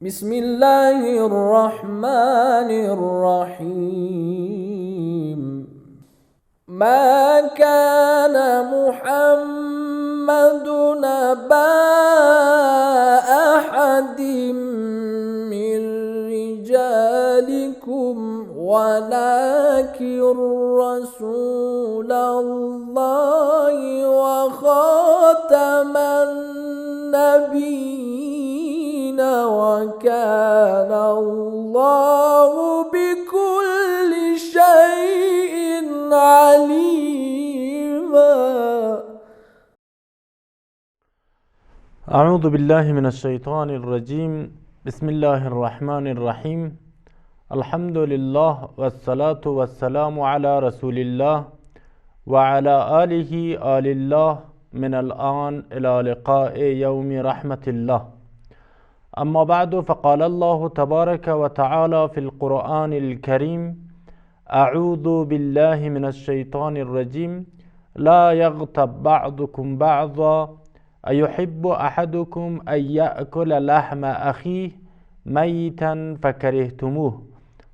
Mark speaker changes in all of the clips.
Speaker 1: بسم الله الرحمن الرحيم ما كان محمد أبا أحد من رجالكم ولكن رسول الله وخاتم النبيين وكان الله بكل شيء عليما.
Speaker 2: أعوذ بالله من الشيطان الرجيم. بسم الله الرحمن الرحيم. الحمد لله والصلاة والسلام على رسول الله وعلى آله آل الله من الآن إلى لقاء يوم رحمة الله. أما بعد، فقال الله تبارك وتعالى في القرآن الكريم: أعوذ بالله من الشيطان الرجيم. لا يغتب بعضكم بعضا أيحب أحدكم أن يأكل لحم أخيه ميتا فكرهتموه.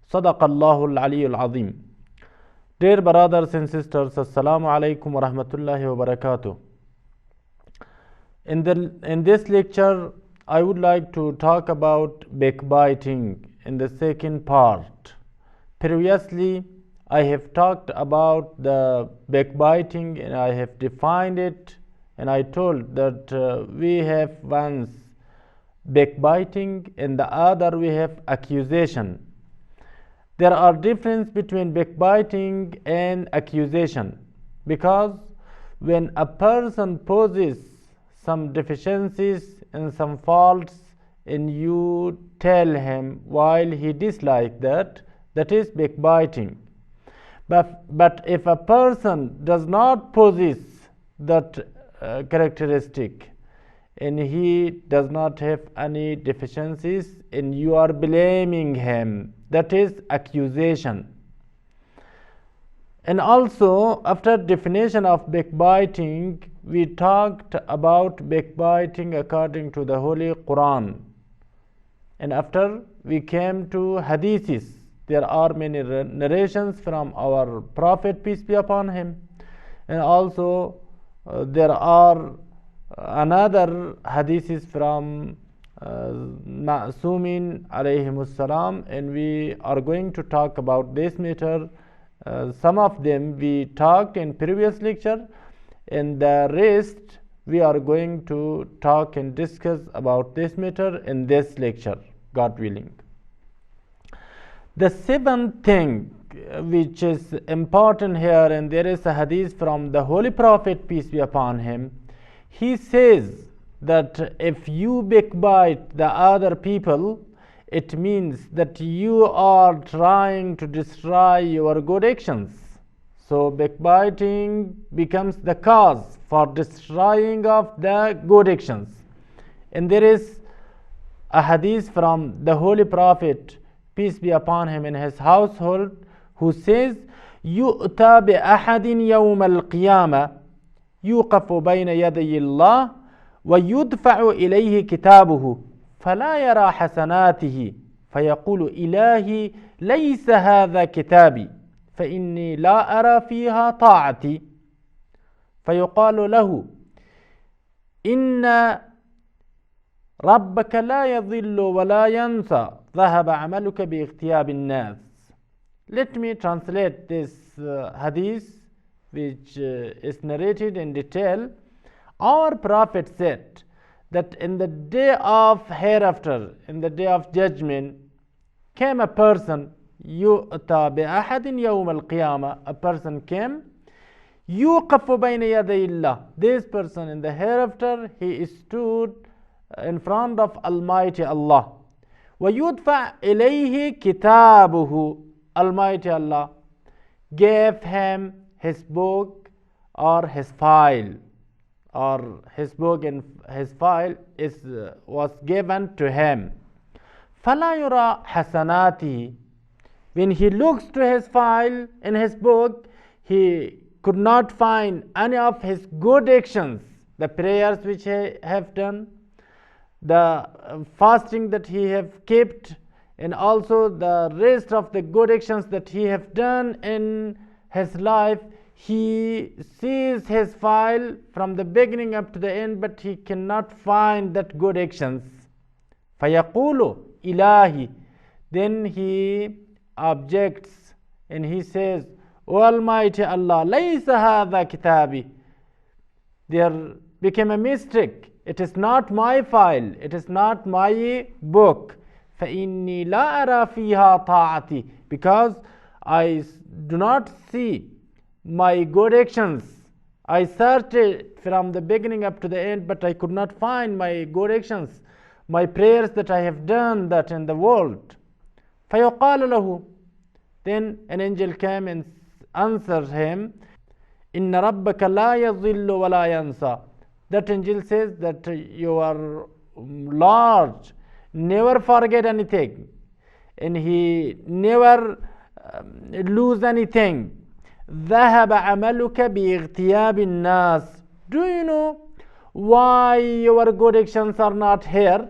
Speaker 2: صدق الله العلي العظيم. Dear brothers and sisters, Assalamu alaikum wa rahmatullahi wa barakatuh. In this lecture, I would like to talk about backbiting in the second part. Previously, I have talked about the backbiting and I have defined it, and I told that we have once backbiting and the other we have accusation. There are difference between backbiting and accusation, because when a person poses some deficiencies and some faults and you tell him while he dislikes that is backbiting. But if a person does not possess that characteristic and he does not have any deficiencies and you are blaming him, that is accusation. And also, after definition of backbiting, we talked about backbiting according to the Holy Quran. And after we came to hadiths, there are many narrations from our Prophet, peace be upon him. And also there are another hadiths from Ma'sumin alayhimus salam, and we are going to talk about this matter. Some of them we talked in previous lecture, and the rest we are going to talk and discuss about this matter in this lecture, God willing. The seventh thing which is important here, and there is a hadith from the Holy Prophet, peace be upon him. He says that if you backbite the other people, it means that you are trying to destroy your good actions. So backbiting becomes the cause for destroying of the good actions. And there is a hadith from the Holy Prophet, peace be upon him, in his household, who says: يُؤْتَى بِأَحَدٍ يَوْمَ الْقِيَامَةِ يُوقَفُ بَيْنَ يَدَيِ اللَّهِ وَيُدْفَعُ إِلَيْهِ كِتَابُهُ فلا يرى حسناته فيقول إلهي ليس هذا كتابي فإني لا أرى فيها طاعتي فيقال له إن ربك لا يضل ولا ينسى ذهب عملك باغتياب الناس. Let me translate this hadith, which is narrated in detail. Our Prophet said that in the day of hereafter, in the day of judgment, came a person, يُؤْتَى بِأَحَدٍ يَوْمَ الْقِيَامَةِ, a person came, يُوقَفُ بَيْنَ يَدَيِ اللَّهِ. This person in the hereafter, he stood in front of Almighty Allah. وَيُدْفَعْ إِلَيْهِ كِتَابُهُ. Almighty Allah gave him his book or his file, or his book and his file was given to him. فَلَا يُرَى حَسَنَاتِهِ. When he looks to his file in his book, he could not find any of his good actions, the prayers which he have done, the fasting that he have kept, and also the rest of the good actions that he have done in his life. He sees his file from the beginning up to the end, but he cannot find that good actions. فَيَقُولُ إِلَهِ, then he objects and he says, O Almighty Allah, لَيْسَ هَذَا كِتَابِ, there became a mistake. It is not my file, it is not my book. فَإِنِّي لَا أَرَى فِيهَا طَاعَتِي, because I do not see my good actions. I searched it from the beginning up to the end, but I could not find my good actions, my prayers that I have done that in the world. فَيُقَالَ لَهُ, then an angel came and answered him, إِنَّ رَبَّكَ لَا يَضِلُّ وَلَا يَنْسَى, that angel says that your Lord never forget anything, and he never lose anything. ذهب عملك باغتياب الناس, do you know why your good actions are not here?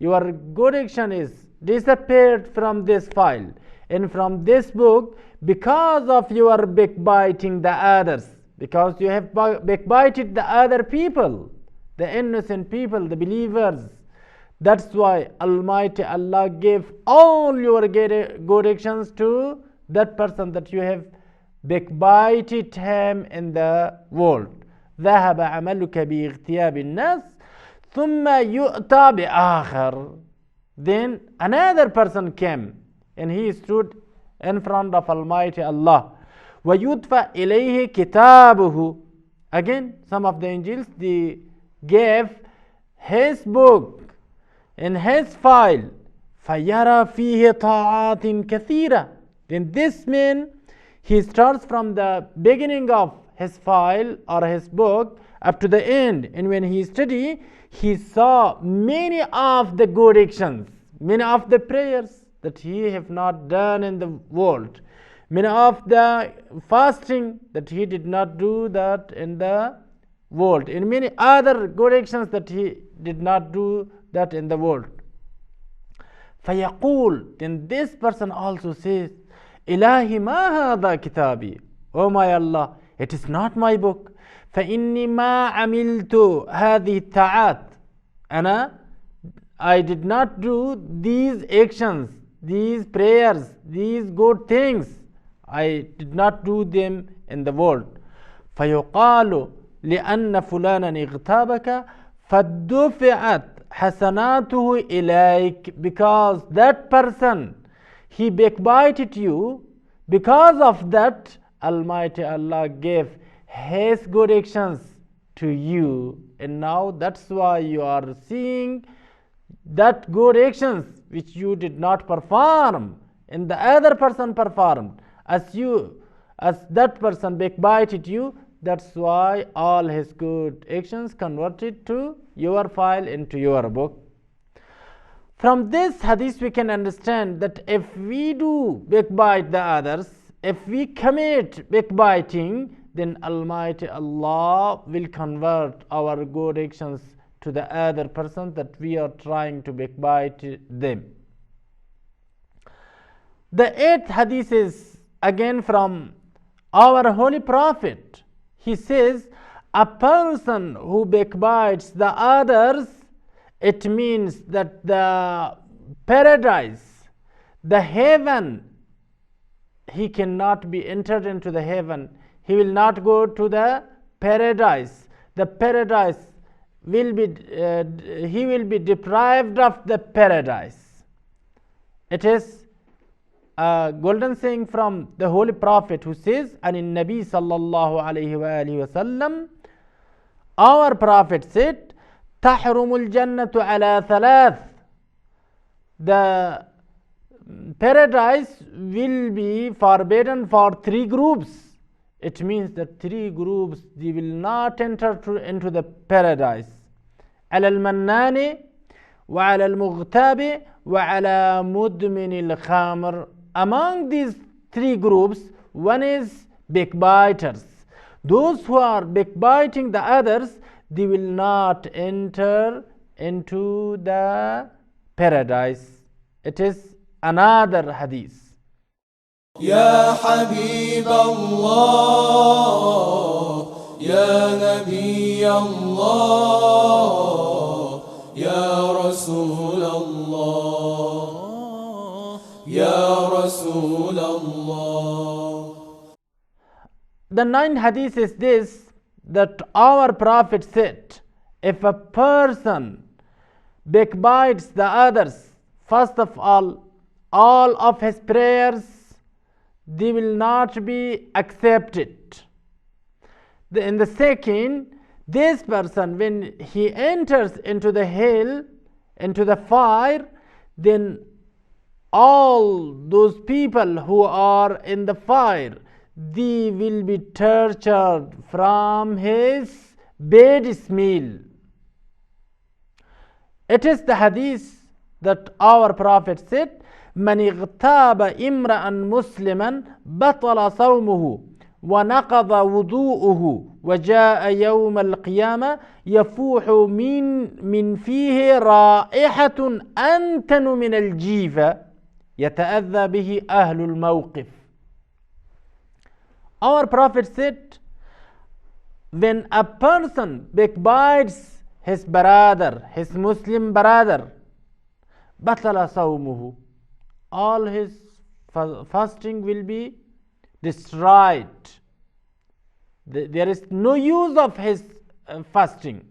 Speaker 2: Your good action is disappeared from this file and from this book because of your backbiting the others, because you have backbited the other people, the innocent people, the believers. That's why Almighty Allah gave all your good actions to that person that you have backbited him in the world. ذهب عملك باغتياب الناس ثم يؤتى بآخر, then another person came and he stood in front of Almighty Allah. ويدفع إليه كتابه, again some of the angels, they gave his book in his file. فيرى فيه طاعات كثيرة, then this man, he starts from the beginning of his file or his book up to the end, and when he studied, he saw many of the good actions, many of the prayers that he have not done in the world, many of the fasting that he did not do that in the world, and many other good actions that he did not do that in the world. فيقول, then this person also says, إلهي ما هذا كتابي, oh my Allah, it is not my book. فإني ما عملت هذه الطاعات, I did not do these actions, these prayers, these good things, I did not do them in the world. فيقال لأن فلانا اغتابك فدفعت حسناته إليك, because that person, he backbited you, because of that Almighty Allah gave his good actions to you, and now that's why you are seeing that good actions which you did not perform and the other person performed. As that person backbited you, that's why all his good actions converted to your file, into your book. From this hadith we can understand that if we do backbite the others, if we commit backbiting, then Almighty Allah will convert our good actions to the other person that we are trying to backbite them. The 8th hadith is again from our Holy Prophet. He says, a person who backbites the others, it means that the paradise, the heaven, he cannot be entered into the heaven. He will not go to the paradise. The paradise will be, he will be deprived of the paradise. It is a golden saying from the Holy Prophet who says, and in Nabi sallallahu alayhi wa sallam, our Prophet said, تحرم الجنة على ثلاث, the paradise will be forbidden for 3 groups. It means that 3 groups, they will not enter into the paradise. على المنان وعلى المغتاب وعلى مدمن الخمر. Among these 3 groups, one is backbiters. Those who are backbiting the others, they will not enter into the paradise. It is another hadith.
Speaker 1: يا حبيب الله يا نبي الله يا رسول الله يا رسول الله.
Speaker 2: The ninth hadith is this, that our Prophet said, if a person backbites the others, first of all of his prayers, they will not be accepted. In the second, this person, when he enters into the hell, into the fire, then all those people who are in the fire, they will be tortured from his bad smell. It is the hadith that our Prophet said, من اغتاب امرأ مسلما بطل صومه ونقض وضوءه وجاء يوم القيامة يفوح من فيه رائحة أنتن من الجيفة يتأذى به أهل الموقف. Our Prophet said, when a person backbites his brother, his Muslim brother, بطل صومه, all his fasting will be destroyed. There is no use of his fasting.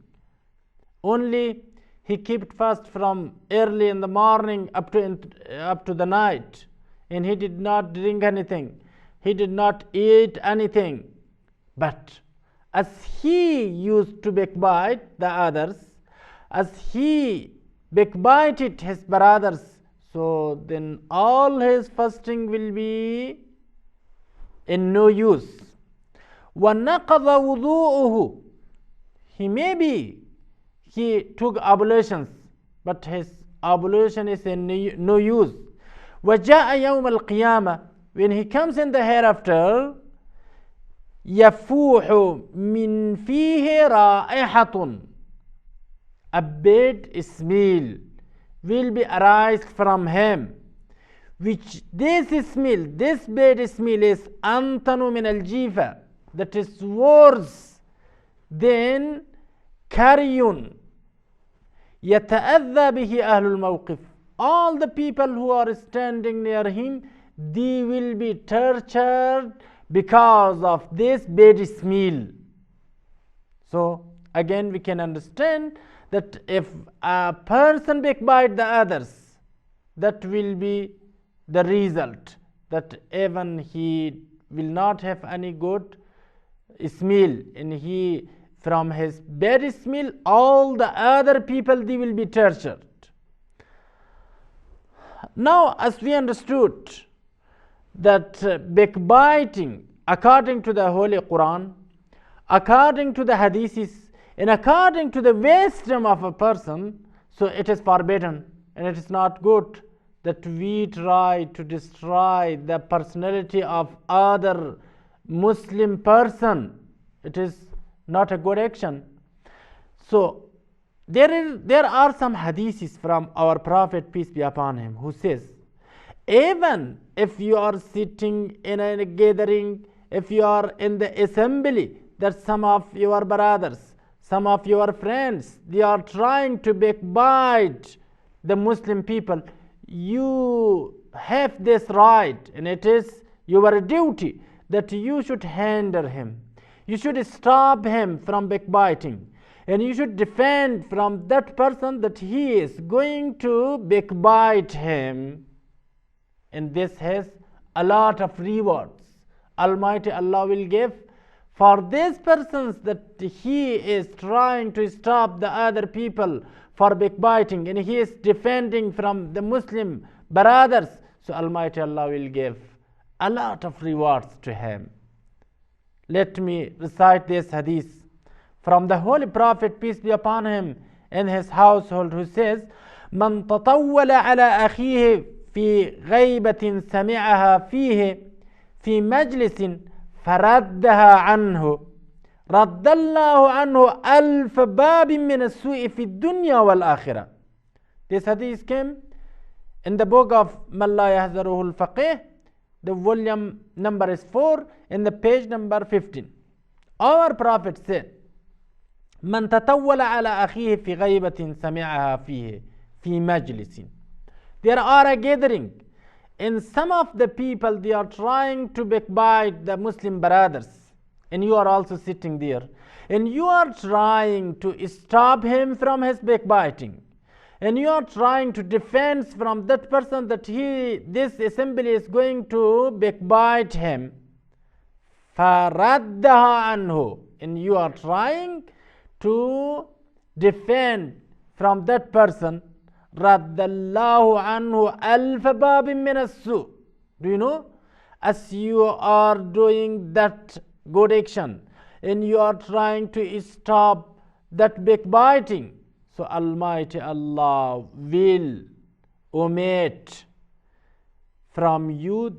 Speaker 2: Only he kept fast from early in the morning up to the night, and he did not drink anything, he did not eat anything. But as he used to backbite the others, as he backbited his brothers, so then all his fasting will be in no use. وَنَقَضَ وُضُوءُهُ, he took ablutions, but his ablution is in no use. وَجَاءَ يَوْمَ الْقِيَامَةِ, when he comes in the hereafter, يَفُوحُ مِنْ فِيهِ رَائِحَةٌ, a bad smell will be arised from him, which this bad smell is antanu min al-jifa, that is worse than carrion. يتأذى به أهل الموقف, all the people who are standing near him, they will be tortured because of this bad smell. So again we can understand that if a person backbite the others, that will be the result, that even he will not have any good smell, and he, from his bad smell, all the other people, they will be tortured. Now, as we understood that backbiting, according to the Holy Quran, according to the Hadiths, and according to the wisdom of a person, so it is forbidden, and it is not good that we try to destroy the personality of other Muslim person. It is not a good action. So there are some hadiths from our Prophet, peace be upon him, who says, even if you are sitting in a gathering, if you are in the assembly, that some of your brothers, some of your friends, they are trying to backbite the Muslim people, you have this right, and it is your duty that you should hinder him, you should stop him from backbiting, and you should defend from that person that he is going to backbite him, and this has a lot of rewards. Almighty Allah will give for these persons that he is trying to stop the other people for backbiting, and he is defending from the Muslim brothers, so Almighty Allah will give a lot of rewards to him. Let me recite this hadith from the Holy Prophet, peace be upon him, in his household, who says, من تطول على أخيه في غيبة سمعها فيه في مجلس فردها عنه رد الله عنه ألف باب من السوء في الدنيا والآخرة. This hadith came in the book of Man La Yahzaruhu al-Faqih. The volume number is 4 in the page number 15. Our Prophet said, من تطول على أخيه في غيبة سمعها فيه في مجلس. There are a gathering, and some of the people, they are trying to backbite the Muslim brothers, and you are also sitting there, and you are trying to stop him from his backbiting, and you are trying to defend from that person that this assembly is going to backbite him. فَرَدَّهَا عَنْهُ, and you are trying to defend from that person. رَدَّ اللَّهُ عَنْهُ أَلْفَ بَابٍ مِّنَ السُّوءِ. Do you know? As you are doing that good action and you are trying to stop that backbiting, so Almighty Allah will omit from you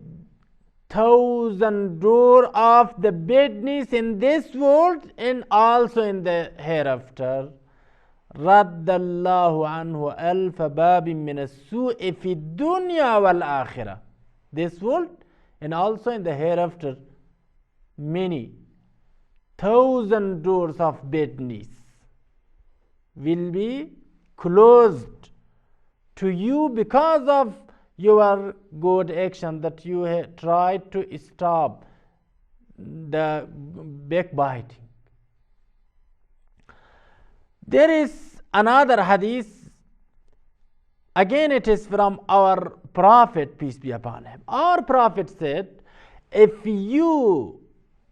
Speaker 2: 1,000 door of the badness in this world and also in the hereafter. رد الله عنه ألف باب من السوء في الدنيا والآخرة. This world and also in the hereafter, many 1,000 doors of badness will be closed to you because of your good action that you tried to stop the backbiting. There is another hadith, again it is from our Prophet, peace be upon him. Our Prophet said, if you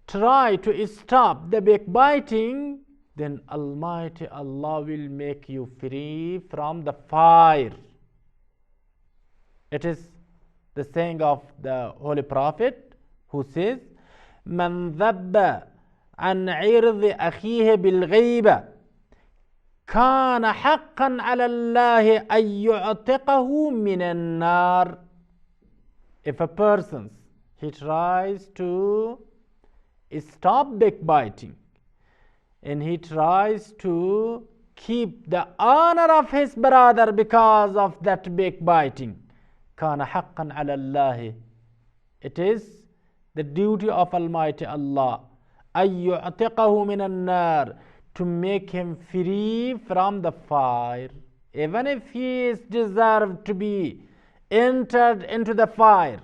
Speaker 2: try to stop the backbiting, then Almighty Allah will make you free from the fire. It is the saying of the Holy Prophet who says, من ذب عن عرض أخيه بالغيبة كان حقا على الله أن يعتقه من النار. If a person, he tries to stop backbiting and he tries to keep the honor of his brother because of that backbiting, كان حقا على الله, it is the duty of Almighty Allah أن يعتقه من النار, to make him free from the fire. Even if he is deserved to be entered into the fire,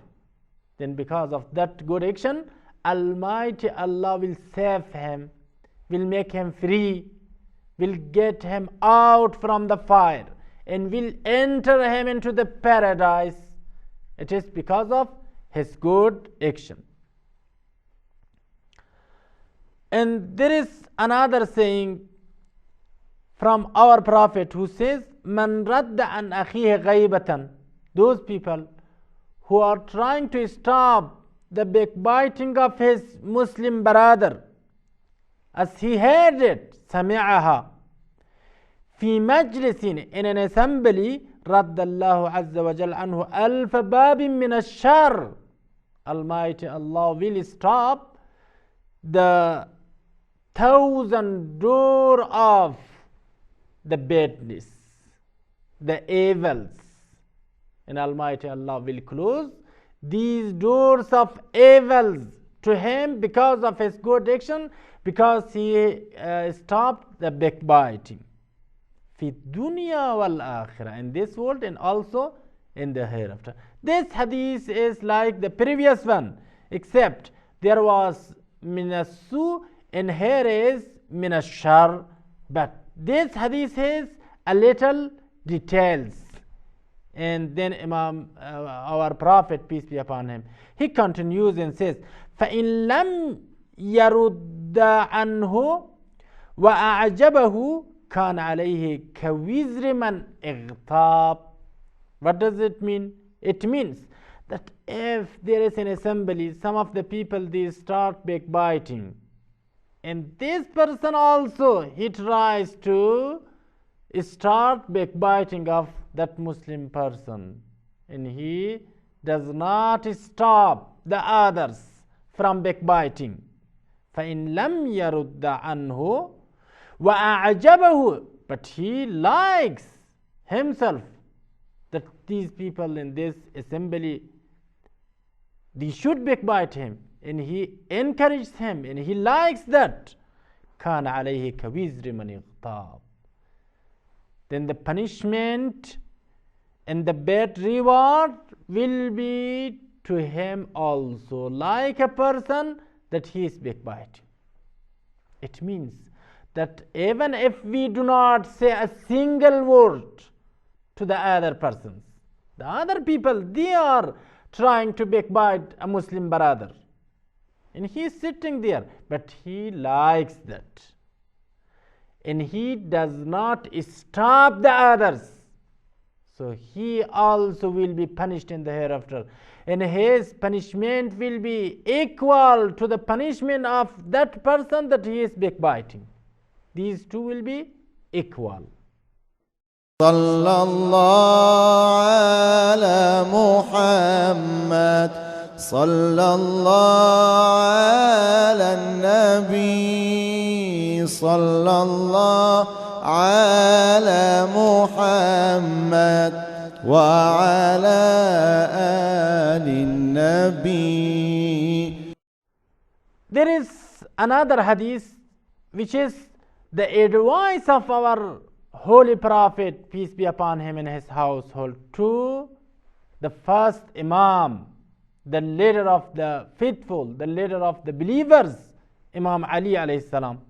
Speaker 2: then because of that good action, Almighty Allah will save him, will make him free, will get him out from the fire, and will enter him into the paradise. It is because of his good action. And there is another saying from our Prophet who says, Man radda an akhihi ghaybatan. Those people who are trying to stop the backbiting of his Muslim brother, as he heard it, sami'aha fi majlisin, in an assembly, radda Allahu azza wa jal anhu alfa babin min ash-shar. Almighty Allah will stop the 1,000 door of the badness, the evils, and Almighty Allah will close these doors of evils to him because of his good action, because he stopped the backbiting. Fi dunya wal akhirah, in this world and also in the hereafter. This hadith is like the previous one, except there was minasu and here is minashar, but this hadith is a little details. And then Imam, our Prophet, peace be upon him, he continues and says, فَإِن لَمْ يَرُدَّ عَنْهُ وَأَعْجَبَهُ كَانَ عَلَيْهِ كَوِزْرِ مَنْ اغْتَابَ. What does it mean? It means that if there is an assembly, some of the people, they start backbiting, and this person also, he tries to start backbiting of that Muslim person, and he does not stop the others from backbiting. فإن لم يرد عنه وأعجبه, but he likes himself that these people in this assembly, they should backbite him, and he encourages him, and he likes that, كان عليه كوزر من اغتاب, then the punishment and the bad reward will be to him also, like a person that he is backbiting. It means that even if we do not say a single word to the other persons, the other people, they are trying to backbite a Muslim brother, and he is sitting there, but he likes that, and he does not stop the others, so he also will be punished in the hereafter, and his punishment will be equal to the punishment of that person that he is backbiting. These two will be equal.
Speaker 1: صلى الله على محمد صلى الله على النبي صلى الله على محمد وعلى آل النبي.
Speaker 2: There is another hadith which is the advice of our Holy Prophet, peace be upon him, and his household to the first Imam, the leader of the faithful, the leader of the believers, Imam Ali alayhi salam.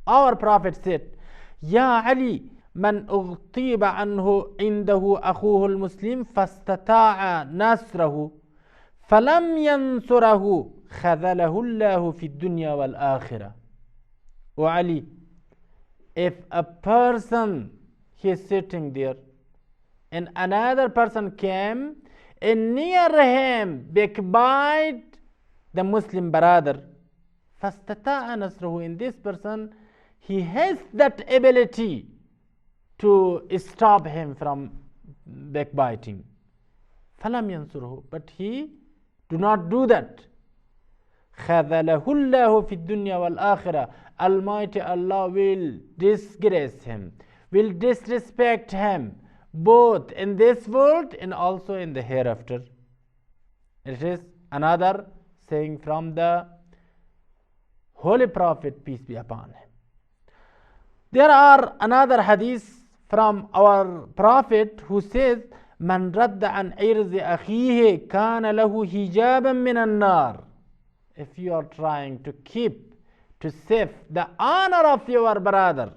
Speaker 2: Our Prophet said, Ya Ali, man ughtiba anhu indahu akhuhu al-Muslim fastata'a nasrahu falam yansurahu khadhalahu Allahu fi dunya wal akhirah. O Ali, if a person, he is sitting there, and another person came and near him backbite the Muslim brother, fastata'a nasruhu, in this person, he has that ability to stop him from backbiting. Falam yansurhu, but he do not do that. خَذَلَهُ اللَّهُ فِي الدُّنْيَا وَالْآخِرَةِ, Almighty Allah will disgrace him, will disrespect him, both in this world and also in the hereafter. It is another saying from the Holy Prophet, peace be upon him. There are another hadith from our Prophet who says, Man radda an irzi akhihi kana lahu hijaban min an-nar. If you are trying to keep, to save the honor of your brother,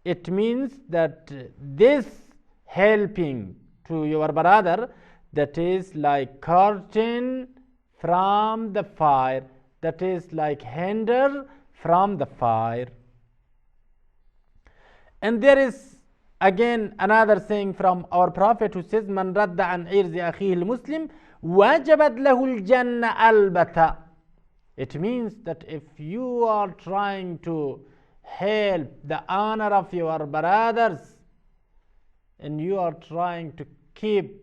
Speaker 2: it means that this helping to your brother, that is like curtain from the fire, that is like hinder from the fire. And there is again another saying from our Prophet who says, Man radda an irzi akhihi al-Muslim wajabat lahu al-jannah albata. It means that if you are trying to help the honor of your brothers, and you are trying to keep,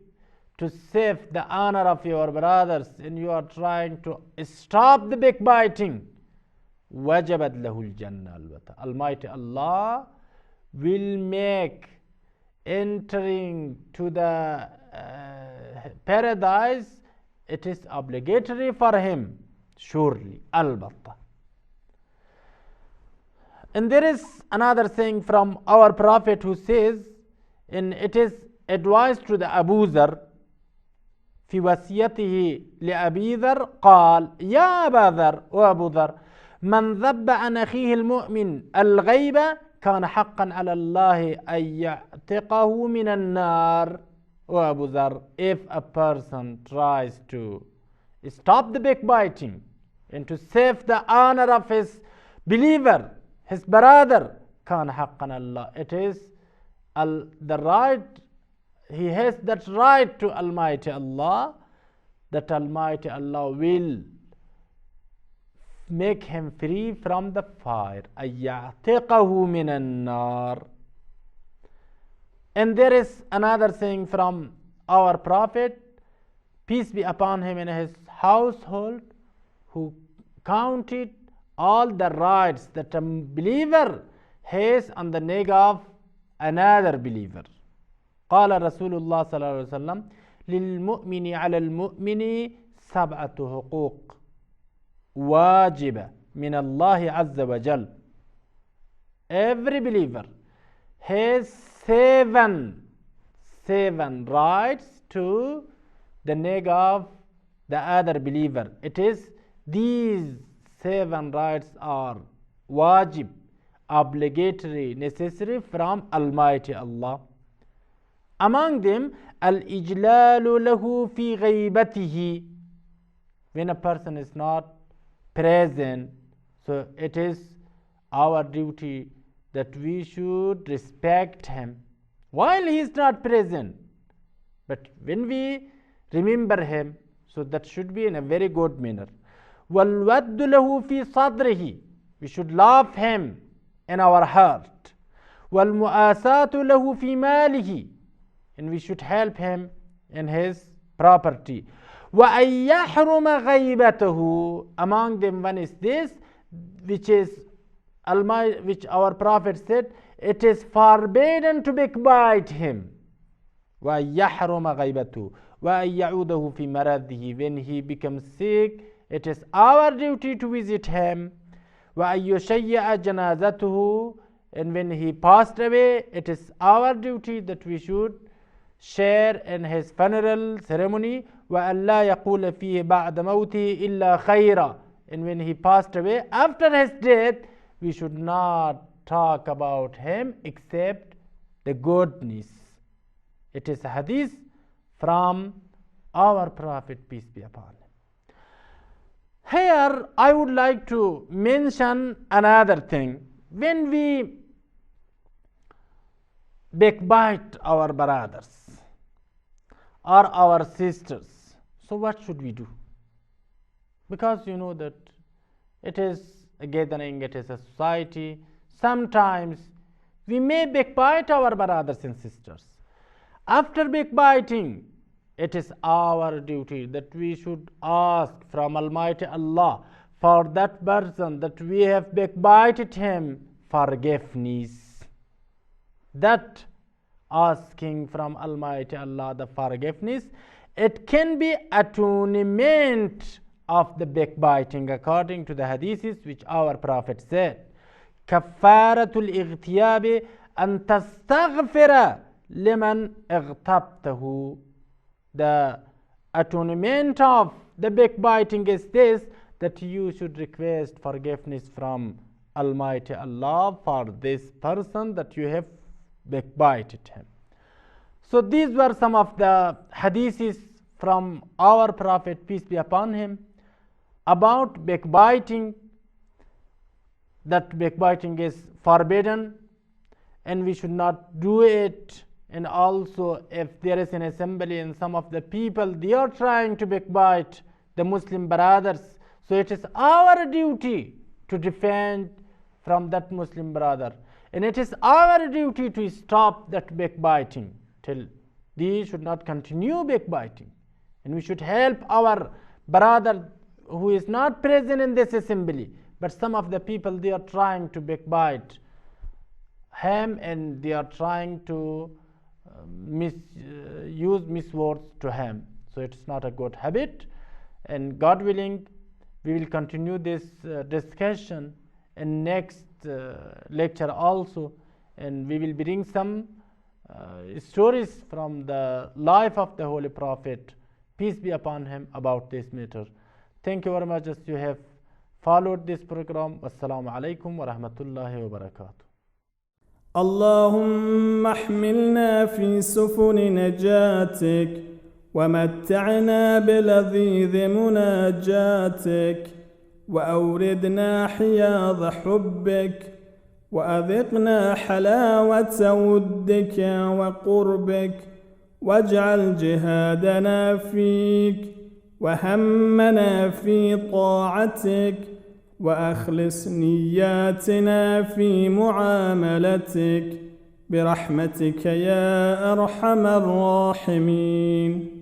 Speaker 2: to save the honor of your brothers, and you are trying to stop the backbiting, wajabat lahu al-jannah albata. Almighty Allah will make entering to the paradise, it is obligatory for him, surely, albatta. And there is another thing from our Prophet who says, and it is advised to the Abu Dhar, في وصيته لأبي ذر قال يا أبا ذر وأبو ذر من ذب عن أخيه المؤمن الغيبة كان حقا على الله أن يعتقه من النار. O Abu Dhar, if a person tries to stop the backbiting and to save the honor of his believer, his brother, كان حقا على الله, it is the right, he has that right to Almighty Allah, that Almighty Allah will make him free from the fire. أَيَّعْتِقَهُ مِنَ النَّارِ. And there is another thing from our Prophet, peace be upon him, and his household, who counted all the rights that a believer has on the neck of another believer. قال رسول الله صلى الله عليه وسلم للمؤمن على المؤمن 7 حقوق واجبة من الله عز وجل. Every believer has seven rights to the neck of the other believer. It is these 7 rights are wajib, obligatory, necessary from Almighty Allah. Among them, al-ijlalu lahu fi ghaibatihi. When a person is not present, so it is our duty that we should respect him while he is not present. But when we remember him, so that should be in a very good manner. وَالْوَدُّ لَهُ فِي صَدْرِهِ. We should love him in our heart. وَالْمُؤَاسَاةُ لَهُ فِي مَالِهِ. And we should help him in his property. وَأَن يَحْرُمَ غَيْبَتَهُ. Among them one is this, which our Prophet said, it is forbidden to backbite him. وَأَن يَحْرُمَ غَيْبَتَهُ وَأَن يَعُودَهُ فِي مَرَضِهِ. When he becomes sick, it is our duty to visit him. وَأَن يُشَيِّعَ جَنَازَتُهُ. And when he passed away, it is our duty that we should share in his funeral ceremony. وَأَن لَا يَقُولَ فِيهِ بَعْدَ مَوْتِهِ إِلَّا خَيْرًا. And when he passed away, after his death, we should not talk about him except the goodness. It is a hadith from our Prophet, peace be upon him. Here I would like to mention another thing. When we backbite our brothers or our sisters, so what should we do? Because you know that it is a gathering, it is a society. Sometimes we may backbite our brothers and sisters. After backbiting, it is our duty that we should ask from Almighty Allah for that person that we have backbited him forgiveness. That asking from Almighty Allah the forgiveness, it can be atonement of the backbiting according to the hadiths which our Prophet said. Kaffaratul ightiyab an tastaghfira liman igtabtahu. The atonement of the backbiting is this, that you should request forgiveness from Almighty Allah for this person that you have backbited him. So these were some of the hadiths from our Prophet, peace be upon him, about backbiting, that backbiting is forbidden and we should not do it. And also, if there is an assembly and some of the people, they are trying to backbite the Muslim brothers, so it is our duty to defend from that Muslim brother. And it is our duty to stop that backbiting till they should not continue backbiting. And we should help our brother who is not present in this assembly, but some of the people, they are trying to backbite him and they are trying to use miswords to him. So it's not a good habit, and God willing we will continue this discussion in next lecture also, and we will bring some stories from the life of the Holy Prophet, peace be upon him, about this matter. Thank you very much as you have followed this program. Wassalamu alaikum wa rahmatullahi wa barakatuh.
Speaker 3: اللهم احملنا في سفن نجاتك ومتعنا بلذيذ مناجاتك وأوردنا حياض حبك وأذقنا حلاوة ودك وقربك واجعل جهادنا فيك وهمنا في طاعتك وأخلص نياتنا في معاملتك برحمتك يا أرحم الراحمين.